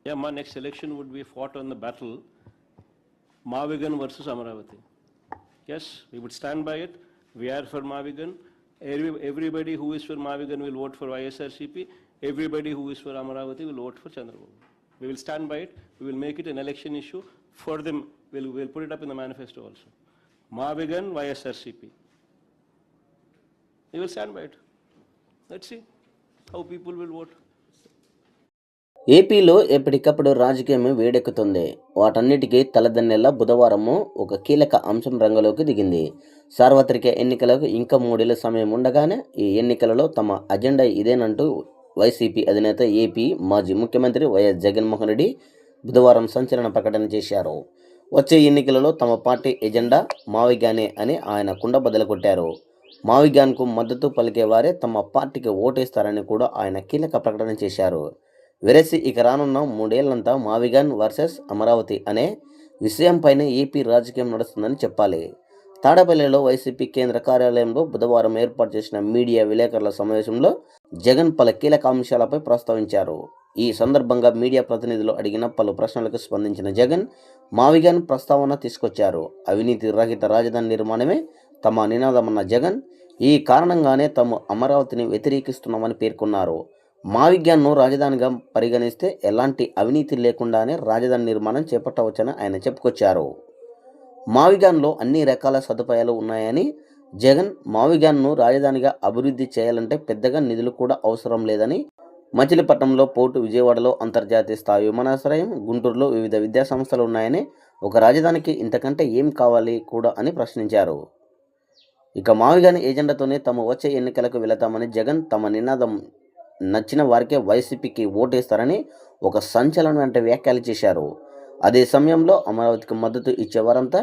Yeah, my next election would be fought on the battle, Mavigan versus Amaravati. Yes, we would stand by it. We are for Mavigan. Everybody who is for Mavigan will vote for YSRCP. Everybody who is for Amaravati will vote for Chandrababu. We will stand by it. We will make it an election issue. For them, we'll put it up in the manifesto also. Mavigan, YSRCP. We will stand by it. Let's see how people will vote. ఏపీలో ఎప్పటికప్పుడు రాజకీయం వేడెక్కుతుంది. వాటన్నిటికీ తలదన్నెలా బుధవారము ఒక కీలక అంశం రంగంలోకి దిగింది. సార్వత్రిక ఎన్నికలకు ఇంకా 3 ఏళ్ల సమయం ఉండగానే ఈ ఎన్నికలలో తమ అజెండా ఇదేనంటూ వైసీపీ అధినేత ఏపీ మాజీ ముఖ్యమంత్రి వైఎస్ జగన్మోహన్ రెడ్డి బుధవారం సంచలన ప్రకటన చేశారు. వచ్చే ఎన్నికలలో తమ పార్టీ ఎజెండా మావిగానే అని ఆయన కుండబద్దలు కొట్టారు. మావిగాన్కు మద్దతు పలికే వారే తమ పార్టీకి ఓటేస్తారని కూడా ఆయన కీలక ప్రకటన చేశారు. వెరసి ఇక రానున్న 3 ఏళ్లంతా మావిగాన్ వర్సెస్ అమరావతి అనే విషయంపైనే ఏపీ రాజకీయం నడుస్తుందని చెప్పాలి. తాడపల్లిలో వైసీపీ కేంద్ర కార్యాలయంలో బుధవారం ఏర్పాటు చేసిన మీడియా విలేకరుల సమావేశంలో జగన్ పలు కీలక అంశాలపై ప్రస్తావించారు. ఈ సందర్భంగా మీడియా ప్రతినిధులు అడిగిన పలు ప్రశ్నలకు స్పందించిన జగన్ మావిగాన్ ప్రస్తావన తీసుకొచ్చారు. అవినీతి రహిత రాజధాని నిర్మాణమే తమ నినాదమన్న జగన్ ఈ కారణంగానే తాము అమరావతిని వ్యతిరేకిస్తున్నామని పేర్కొన్నారు. మావిగాన్ను రాజధానిగా పరిగణిస్తే ఎలాంటి అవినీతి లేకుండానే రాజధాని నిర్మాణం చేపట్టవచ్చని ఆయన చెప్పుకొచ్చారు. మావిగాన్లో అన్ని రకాల సదుపాయాలు ఉన్నాయని జగన్ మావిగాన్ను రాజధానిగా అభివృద్ధి చేయాలంటే పెద్దగా నిధులు కూడా అవసరం లేదని, మచిలీపట్నంలో పోర్టు, విజయవాడలో అంతర్జాతీయ స్థాయి విమానాశ్రయం, గుంటూరులో వివిధ విద్యాసంస్థలు ఉన్నాయని, ఒక రాజధానికి ఇంతకంటే ఏం కావాలి కూడా అని ప్రశ్నించారు. ఇక మావిగాన్ ఏజెండాతోనే తాము వచ్చే ఎన్నికలకు వెళతామని జగన్ తమ నినాదం నచ్చిన వారికే వైసీపీకి ఓటేస్తారని ఒక సంచలనమైన వ్యాఖ్యలు చేశారు. అదే సమయంలో అమరావతికి మద్దతు ఇచ్చేవారంతా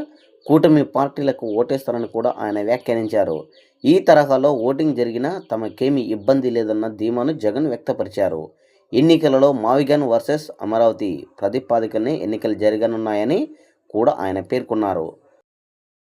కూటమి పార్టీలకు ఓటేస్తారని కూడా ఆయన వ్యాఖ్యానించారు. ఈ తరహాలో ఓటింగ్ జరిగినా తమకేమీ ఇబ్బంది లేదన్న ధీమాను జగన్ వ్యక్తపరిచారు. ఎన్నికలలో మావిగాన్ వర్సెస్ అమరావతి ప్రతిపాదికనే ఎన్నికలు జరగనున్నాయని కూడా ఆయన పేర్కొన్నారు.